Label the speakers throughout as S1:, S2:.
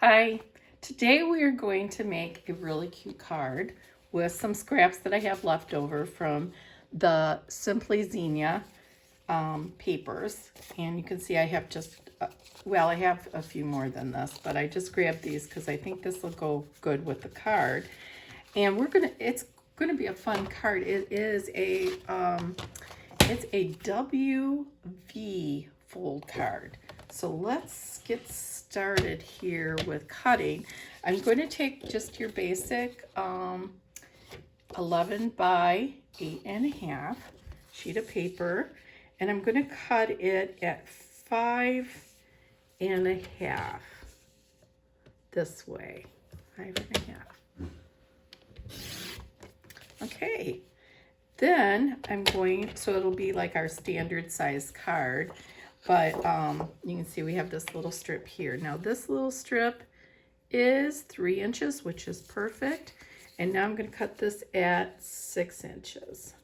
S1: Hi, today we are going to make a really cute card with some scraps that I have left over from the Simply Xenia papers. And you can see I have I have a few more than this, but I just grabbed these because I think this will go good with the card. And it's gonna be a fun card. It's a WV fold card. So let's get started here with cutting. I'm going to take just your basic 11 by 8.5 sheet of paper, and I'm going to cut it at 5.5 this way, 5.5. Okay, then so it'll be like our standard size card, but you can see we have this little strip here. Now this little strip is 3 inches, which is perfect. And now I'm going to cut this at 6 inches.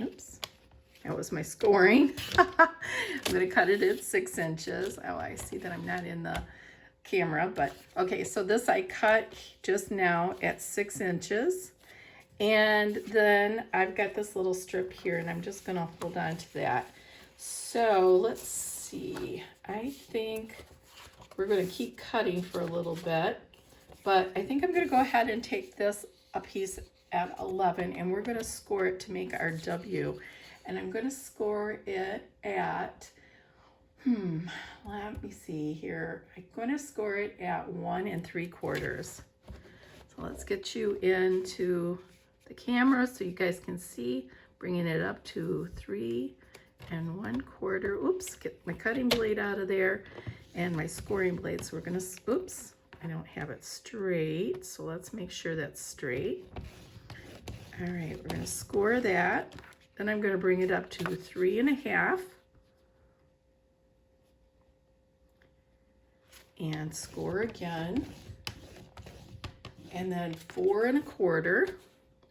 S1: Oops, that was my scoring. I'm going to cut it at 6 inches. Oh, I see that I'm not in the camera, but okay, so this I cut just now at 6 inches. And then I've got this little strip here, and I'm just going to hold on to that. So let's see. I think we're going to keep cutting for a little bit, but I think I'm going to go ahead and take this a piece at 11, and we're going to score it to make our W. And I'm going to score it at, let me see here. I'm going to score it at 1 3/4. So let's get you into the camera so you guys can see, bringing it up to 3 1/4. Oops, get my cutting blade out of there and my scoring blade. So we're gonna, oops, I don't have it straight, so let's make sure that's straight. All right, we're gonna score that. Then I'm gonna bring it up to 3.5 and score again, and then 4 1/4.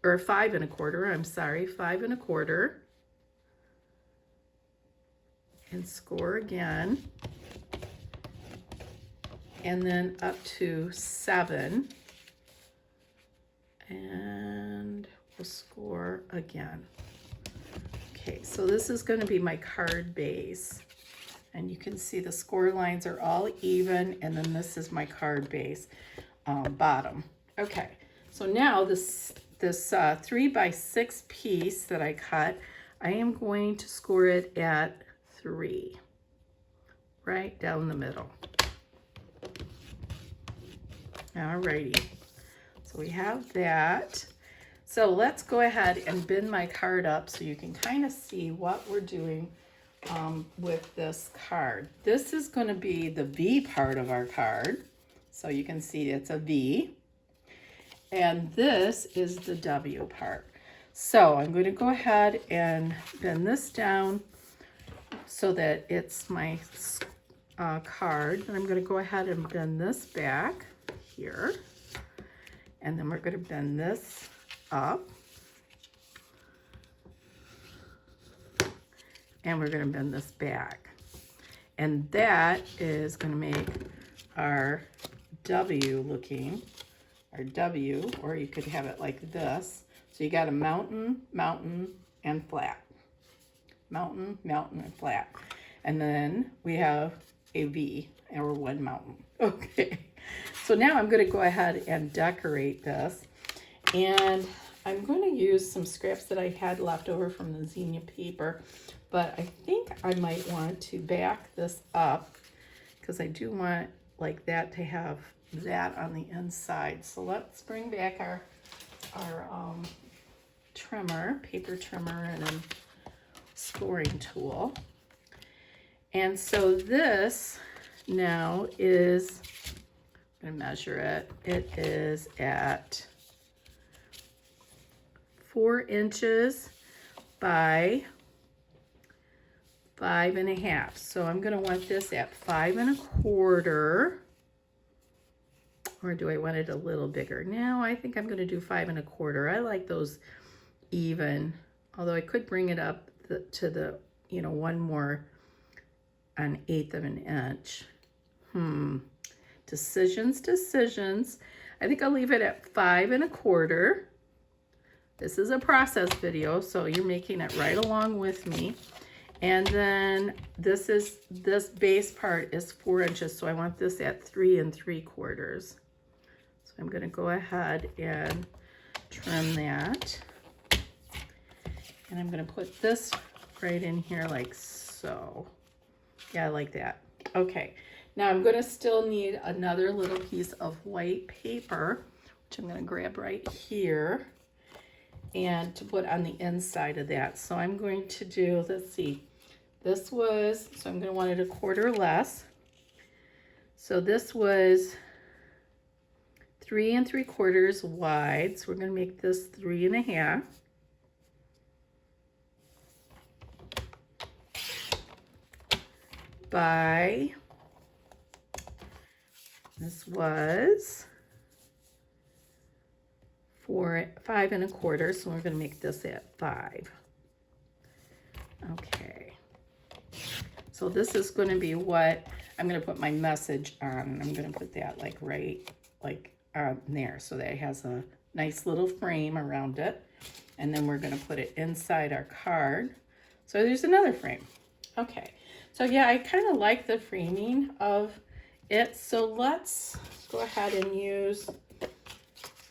S1: Or 5 1/4, I'm sorry, 5 1/4, and score again, and then up to 7, and we'll score again. Okay, so this is going to be my card base, and you can see the score lines are all even, and then this is my card base bottom. Okay, so now this 3 by 6 piece that I cut, I am going to score it at 3, right down the middle. Alrighty, so we have that. So let's go ahead and bend my card up so you can kind of see what we're doing with this card. This is going to be the V part of our card. So you can see it's a V. And this is the W part. So I'm going to go ahead and bend this down so that it's my card. And I'm going to go ahead and bend this back here. And then we're going to bend this up. And we're going to bend this back. And that is going to make our W looking. Or W, or you could have it like this. So you got a mountain, mountain, and flat. Mountain, mountain, and flat. And then we have a V, or one mountain. Okay, so now I'm going to go ahead and decorate this. And I'm going to use some scraps that I had left over from the Xenia paper. But I think I might want to back this up, because I do want like that to have that on the inside. So let's bring back our trimmer, paper trimmer, and a scoring tool. And so this now is, I'm gonna measure it. It is at 4 inches by 5.5. So I'm gonna want this at 5 1/4. Or do I want it a little bigger? No, I think I'm going to do 5 1/4. I like those even, although I could bring it up to the, one more 1/8 of an inch. Decisions. I think I'll leave it at 5 1/4. This is a process video, so you're making it right along with me. And then this base part is 4 inches, so I want this at 3 3/4. So I'm going to go ahead and trim that. And I'm going to put this right in here like so. Yeah, like that. Okay, now I'm going to still need another little piece of white paper, which I'm going to grab right here, and to put on the inside of that. So I'm going to do, let's see, this was, so I'm going to want it 1/4 less. So this was 3 3/4 wide. So we're going to make this 3 1/2. By, this was 5 1/4, so we're going to make this at 5. Okay, so this is going to be what I'm going to put my message on. I'm going to put that like right like on there, so that it has a nice little frame around it, and then we're going to put it inside our card. So there's another frame. Okay, so yeah, I kind of like the framing of it, so let's go ahead and use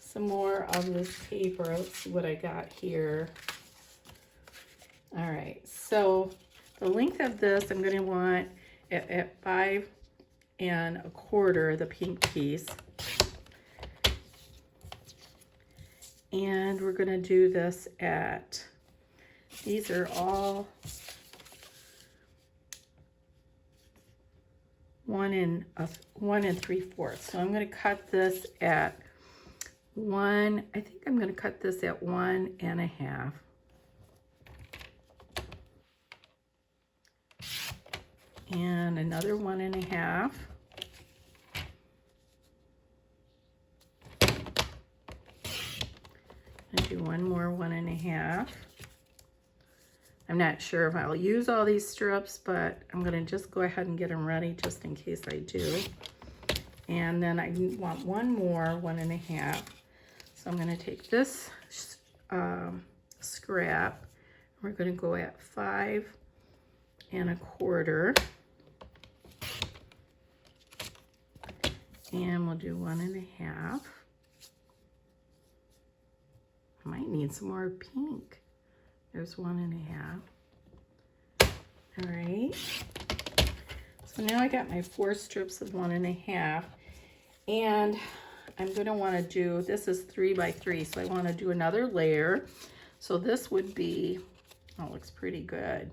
S1: some more of this paper. Let's see what I got here. All right, so the length of this, I'm going to want it at 5 1/4, the pink piece. And we're going to do this at, these are all 1 3/4. So I'm going to cut this at 1, I think I'm going to cut this at 1 1/2. And another 1 1/2. And do one more 1 1/2. I'm not sure if I'll use all these strips, but I'm going to just go ahead and get them ready just in case I do. And then I want one more 1 1/2. So I'm going to take this scrap. We're going to go at 5 1/4. And we'll do 1 1/2. I might need some more pink. There's 1 1/2. All right. So now I got my 4 strips of 1 1/2, and I'm going to want to do, this is 3 by 3, so I want to do another layer. So this would be, oh, it looks pretty good.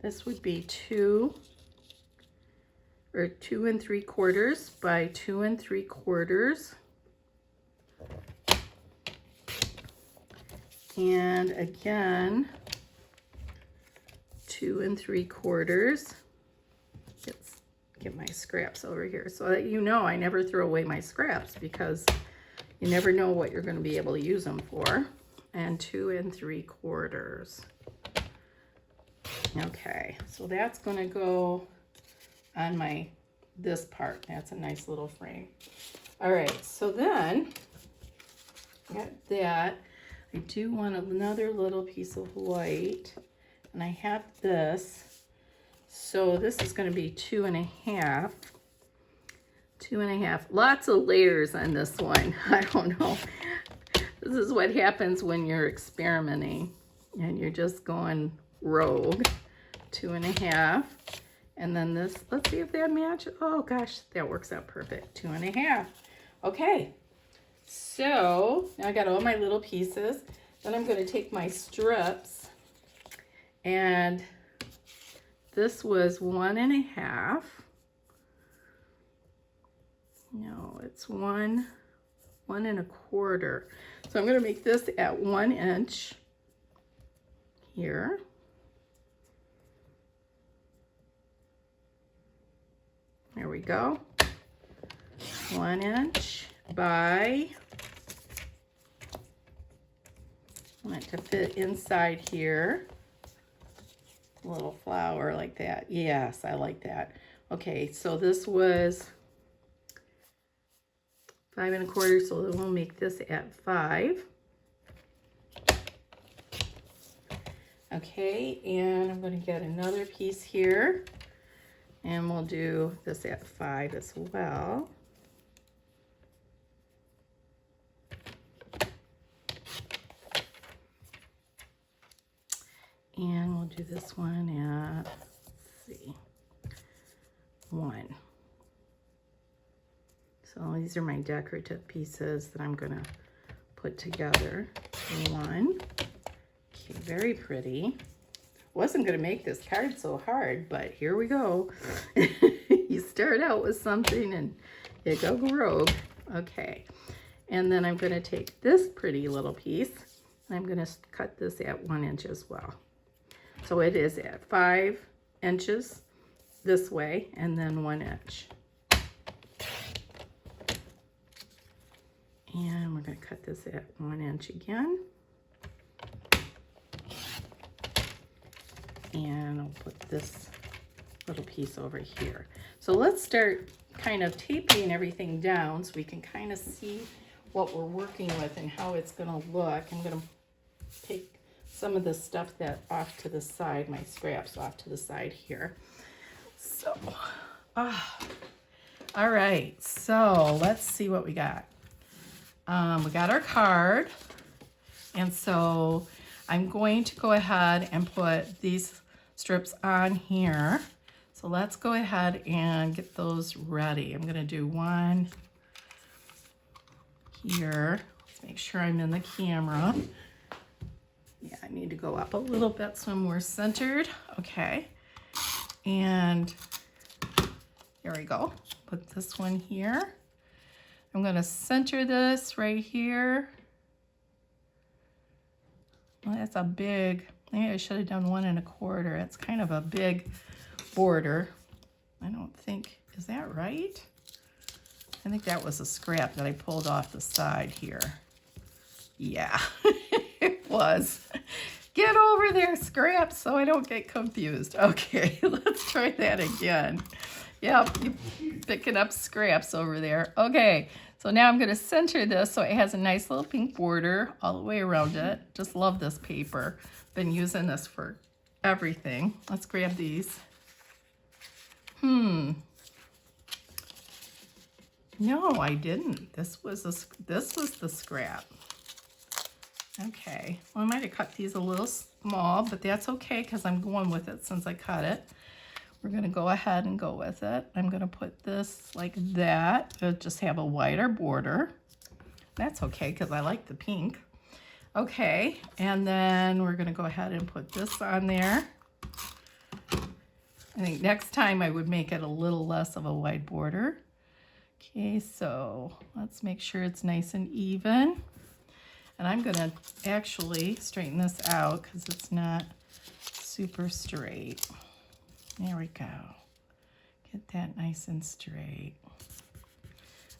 S1: This would be 2 3/4 by 2 3/4. And again, 2 3/4. Let's get my scraps over here so that you know I never throw away my scraps, because you never know what you're going to be able to use them for. And 2 3/4. Okay, so that's going to go on this part. That's a nice little frame. All right, so then got that. I do want another little piece of white, and I have this. So this is going to be 2 1/2. 2 1/2. Lots of layers on this one. I don't know. This is what happens when you're experimenting and you're just going rogue. 2 1/2. And then this, let's see if that matches. Oh gosh, that works out perfect. 2 1/2. Okay. So now I got all my little pieces. Then I'm going to take my strips, and this was 1 1/2. No, it's 1 1/4. So I'm going to make this at 1 inch here. There we go. 1 inch by, I want it to fit inside here, little flower like that. Yes, I like that. Okay, so this was 5 1/4, so we'll make this at 5. Okay, and I'm going to get another piece here, and we'll do this at 5 as well. And we'll do this one at, let's see, 1. So these are my decorative pieces that I'm going to put together. 1. Okay, very pretty. Wasn't going to make this card so hard, but here we go. You start out with something and you go rogue. Okay, and then I'm going to take this pretty little piece and I'm going to cut this at 1 inch as well. So it is at 5 inches this way and then 1 inch. And we're going to cut this at 1 inch again. And I'll put this little piece over here. So let's start kind of taping everything down so we can kind of see what we're working with and how it's going to look. I'm going to take some of the stuff that off to the side, my scraps off to the side here. So, all right, so let's see what we got. We got our card, and so I'm going to go ahead and put these strips on here. So let's go ahead and get those ready. I'm gonna do one here. Let's make sure I'm in the camera. Yeah, I need to go up a little bit so I'm more centered. Okay, and here we go. Put this one here. I'm gonna center this right here. Well, that's a big, maybe I should have done 1 1/4. It's kind of a big border. I don't think, is that right? I think that was a scrap that I pulled off the side here. Yeah, it was. Get over there, scrap, so I don't get confused. Okay, let's try that again. Yep, you're picking up scraps over there. Okay, so now I'm going to center this so it has a nice little pink border all the way around it. Just love this paper. Been using this for everything. Let's grab these. No, I didn't. This was the scrap. Okay, well, I might have cut these a little small, but that's okay because I'm going with it since I cut it. We're going to go ahead and go with it. I'm going to put this like that. It'll just have a wider border. That's okay because I like the pink. Okay, and then we're going to go ahead and put this on there. I think next time I would make it a little less of a wide border. Okay, so let's make sure it's nice and even. And I'm going to actually straighten this out because it's not super straight. There we go. Get that nice and straight.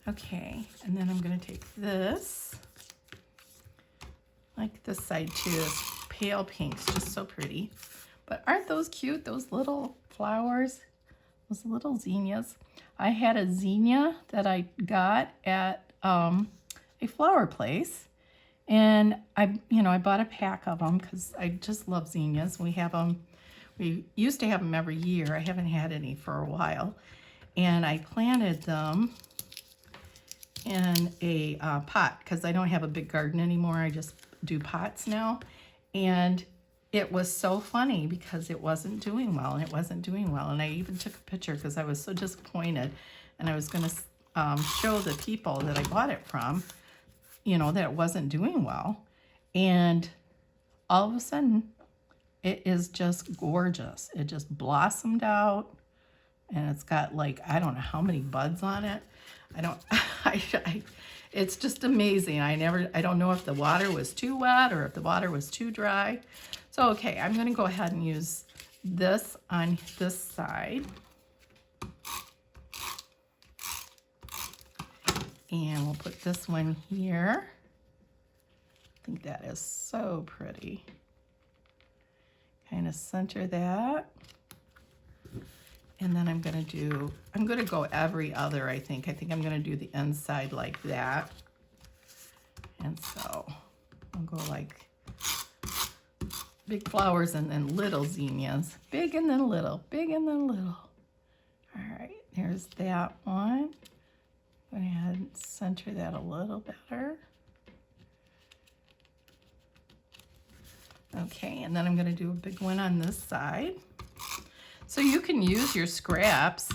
S1: Okay, and then I'm going to take this, like this side too, this pale pink's just so pretty. But aren't those cute, those little flowers, those little zinnias? I had a zinnia that I got at a flower place, and I bought a pack of them because I just love zinnias. We have them. We used to have them every year. I haven't had any for a while. And I planted them in a pot because I don't have a big garden anymore. I just do pots now. And it was so funny because it wasn't doing well, and it wasn't doing well. And I even took a picture because I was so disappointed. And I was going to show the people that I bought it from, that it wasn't doing well. And all of a sudden, it is just gorgeous. It just blossomed out, and it's got like, I don't know how many buds on it. It's just amazing. I don't know if the water was too wet or if the water was too dry. So, okay, I'm gonna go ahead and use this on this side. And we'll put this one here. I think that is so pretty. kind of center that. And then I'm going to go every other, I think. I think I'm going to do the inside like that. And so I'll go like big flowers and then little zinnias. Big and then little, big and then little. All right, there's that one. I'm going to go ahead and center that a little better. Okay, and then I'm going to do a big one on this side. So you can use your scraps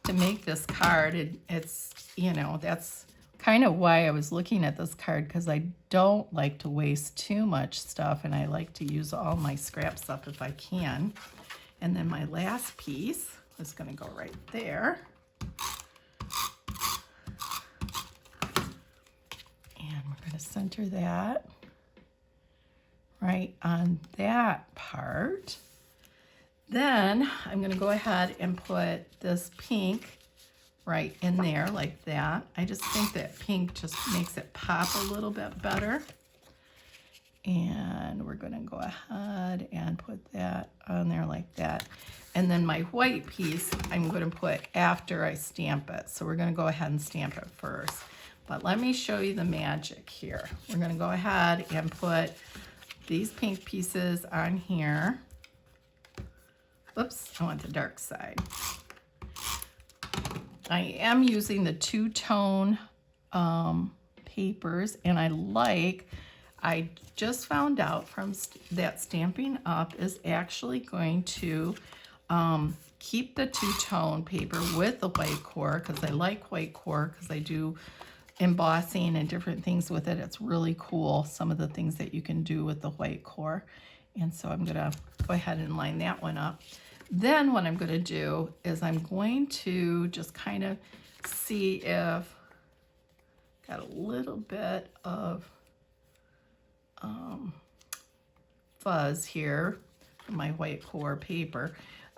S1: to make this card. It's, you know, that's kind of why I was looking at this card, because I don't like to waste too much stuff, and I like to use all my scrap stuff if I can. And then my last piece is going to go right there. And we're going to center that right on that part. Then I'm going to go ahead and put this pink right in there like that. I just think that pink just makes it pop a little bit better. And we're going to go ahead and put that on there like that. And then my white piece I'm going to put after I stamp it. So we're going to go ahead and stamp it first. But let me show you the magic here. We're going to go ahead and put these pink pieces on here. Oops, I want the dark side. I am using the two-tone papers, and I just found out from that Stampin' Up! Is actually going to keep the two-tone paper with the white core, because I like white core, because I do embossing and different things with it. It's really cool, some of the things that you can do with the white core. And so I'm gonna go ahead and line that one up. Then what I'm going to do is I'm going to just kind of see if got a little bit of fuzz here from my white core paper.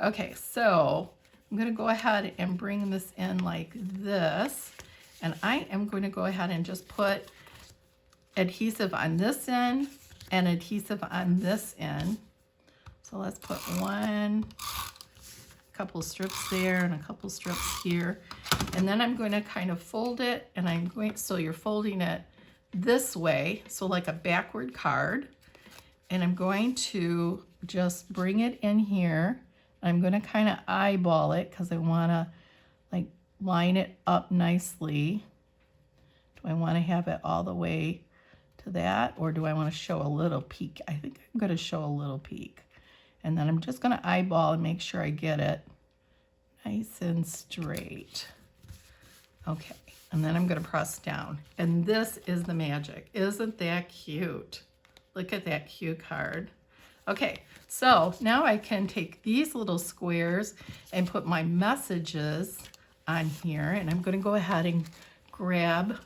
S1: Okay, so I'm going to go ahead and bring this in like this, and I am going to go ahead and just put adhesive on this end and adhesive on this end. So let's put couple strips there and a couple strips here. And then I'm going to kind of fold it, and so you're folding it this way, so like a backward card. And I'm going to just bring it in here. I'm going to kind of eyeball it because I want to like line it up nicely. Do I want to have it all the way to that, or do I want to show a little peek? I think I'm going to show a little peek. And then I'm just going to eyeball and make sure I get it nice and straight. Okay, and then I'm going to press down. And this is the magic. Isn't that cute? Look at that cute card. Okay, so now I can take these little squares and put my messages on here. And I'm going to go ahead and grab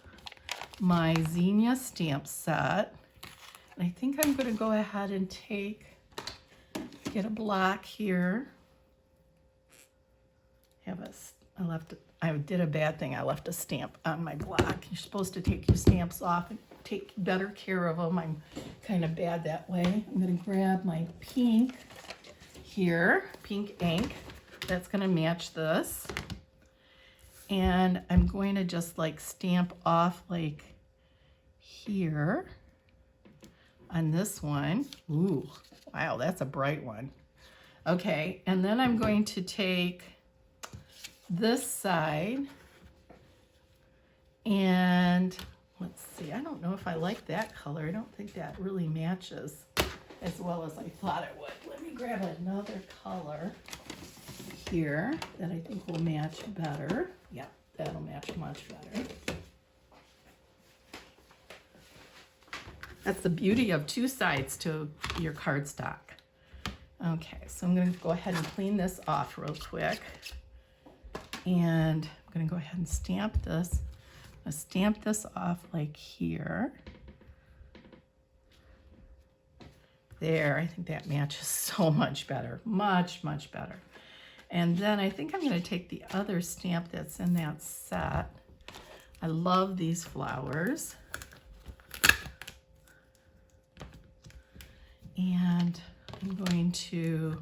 S1: my Zinnia stamp set. And I think I'm going to go ahead and get a block here. I did a bad thing. I left a stamp on my block. You're supposed to take your stamps off and take better care of them. I'm kind of bad that way. I'm going to grab my pink here, pink ink. That's going to match this. And I'm going to just like stamp off like here on this one. Ooh. Wow, that's a bright one. Okay, and then I'm going to take this side and let's see, I don't know if I like that color. I don't think that really matches as well as I thought it would. Let me grab another color here that I think will match better. Yeah, that'll match much better. That's the beauty of two sides to your cardstock. Okay, so I'm going to go ahead and clean this off real quick. And I'm going to go ahead and stamp this. I'm going to stamp this off like here. There, I think that matches so much better. Much, much better. And then I think I'm going to take the other stamp that's in that set. I love these flowers. And I'm going to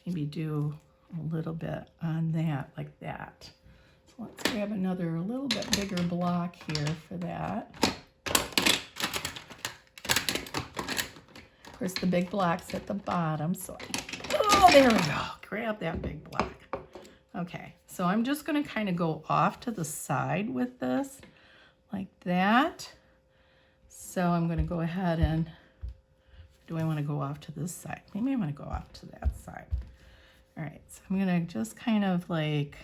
S1: maybe do a little bit on that, like that. So let's grab another, a little bit bigger block here for that. Of course, the big block's at the bottom, so oh, there we go. Grab that big block. Okay, so I'm just gonna kind of go off to the side with this, like that. So I'm gonna go ahead and, do I wanna go off to this side? Maybe I wanna go off to that side. All right, so I'm gonna just kind of like,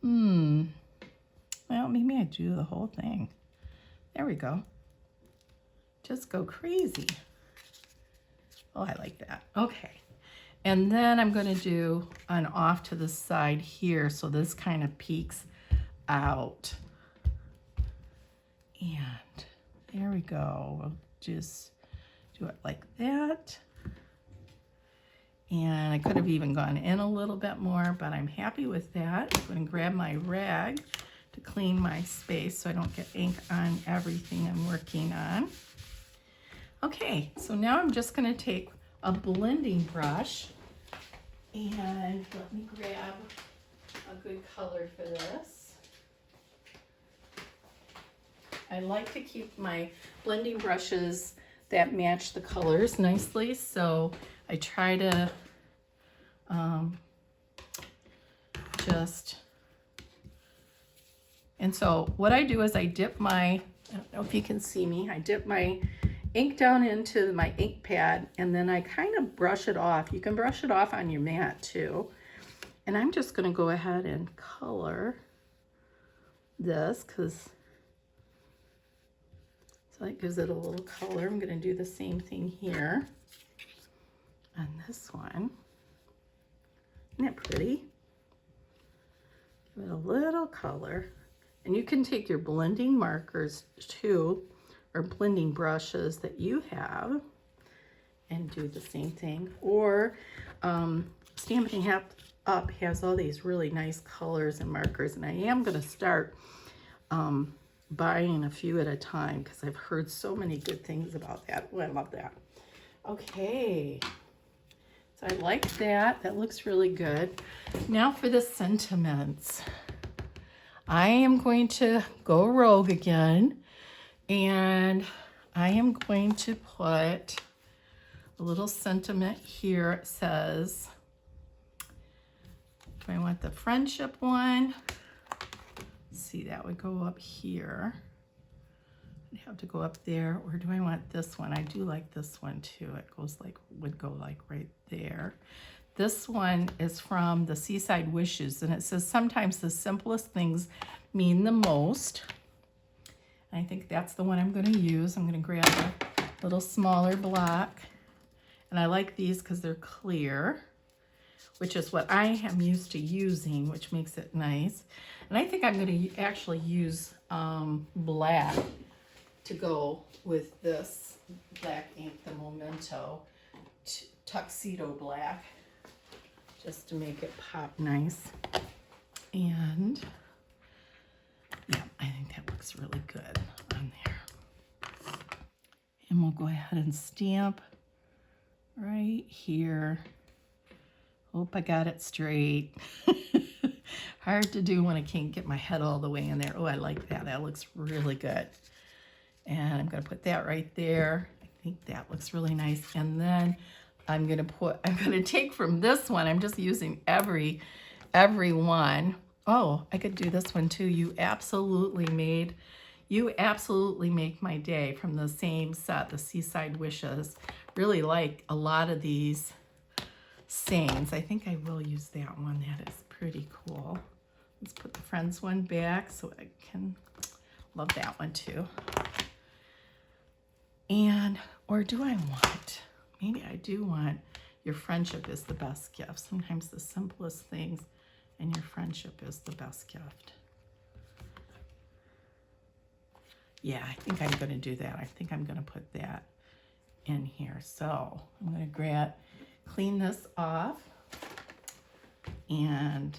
S1: well, maybe I do the whole thing. There we go. Just go crazy. Oh, I like that. Okay. And then I'm going to do an off to the side here, so this kind of peeks out. And there we go. We'll just do it like that. And I could have even gone in a little bit more, but I'm happy with that. I'm going to grab my rag to clean my space so I don't get ink on everything I'm working on. Okay, so now I'm just going to take a blending brush, and let me grab a good color for this. I like to keep my blending brushes that match the colors nicely, so I try to and so what I do is I dip my, I don't know if you can see me, I dip my ink down into my ink pad, and then I kind of brush it off. You can brush it off on your mat too. And I'm just going to go ahead and color this, because so that gives it a little color. I'm going to do the same thing here on this one. Isn't that pretty? Give it a little color. And you can take your blending markers too, or blending brushes that you have, and do the same thing. Or Stampin' Up has all these really nice colors and markers, and I am going to start buying a few at a time because I've heard so many good things about that. Oh, I love that. Okay, so I like that. That looks really good. Now for the sentiments. I am going to go rogue again, and I am going to put a little sentiment here. It says, do I want the friendship one? Let's see, that would go up here. I'd have to go up there, or do I want this one? I do like this one too. It goes like, would go like right there. This one is from the Seaside Wishes, and it says, sometimes the simplest things mean the most. I think that's the one I'm going to use. I'm going to grab a little smaller block. And I like these because they're clear, which is what I am used to using, which makes it nice. And I think I'm going to actually use black to go with this black ink, the Memento Tuxedo Black, just to make it pop nice. And yeah, I think that looks really good on there. And we'll go ahead and stamp right here. Hope I got it straight. Hard to do when I can't get my head all the way in there. Oh, I like that. That looks really good. And I'm going to put that right there. I think that looks really nice. And then I'm going to take from this one. I'm just using every one. Oh, I could do this one too. You absolutely make my day, from the same set, the Seaside Wishes. Really like a lot of these sayings. I think I will use that one. That is pretty cool. Let's put the Friends one back so I can love that one too. And, or do I want, maybe I do want, your friendship is the best gift. Sometimes the simplest things, and your friendship is the best gift. Yeah, I think I'm going to do that. I think I'm going to put that in here. So I'm going to clean this off and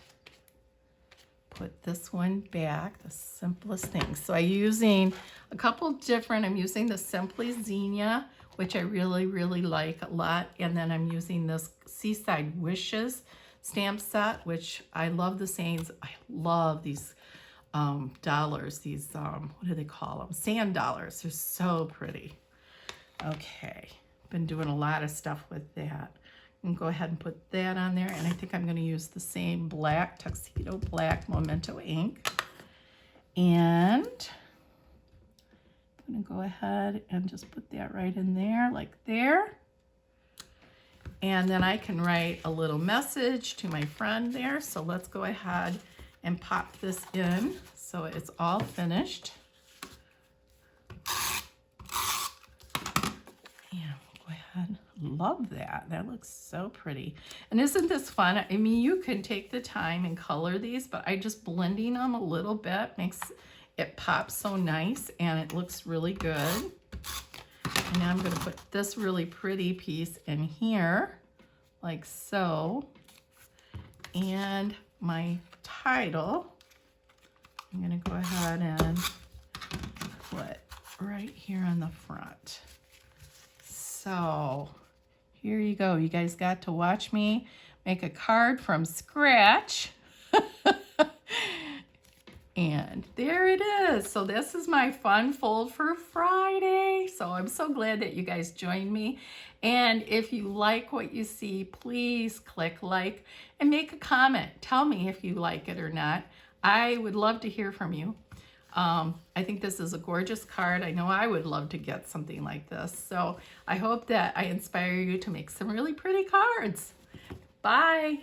S1: put this one back, the simplest thing. So I'm using a couple different, I'm using the Simply Xenia, which I really, really like a lot. And then I'm using this Seaside Wishes stamp set, which I love the sayings. I love these dollars, these, what do they call them? Sand dollars. They're so pretty. Okay, been doing a lot of stuff with that. I'm gonna go ahead and put that on there, and I think I'm gonna use the same black, tuxedo black Memento ink. And I'm gonna go ahead and just put that right in there, like there. And then I can write a little message to my friend there. So let's go ahead and pop this in so it's all finished. Yeah, go ahead. Love that. That looks so pretty. And isn't this fun? I mean, you can take the time and color these, but I just blending them a little bit makes it pop so nice and it looks really good. And now I'm going to put this really pretty piece in here, like so. And my title, I'm going to go ahead and put right here on the front. So here you go. You guys got to watch me make a card from scratch. And there it is. So this is my fun fold for Friday. So I'm so glad that you guys joined me. And if you like what you see, please click like and make a comment. Tell me if you like it or not. I would love to hear from you. I think this is a gorgeous card. I know I would love to get something like this. So I hope that I inspire you to make some really pretty cards. Bye.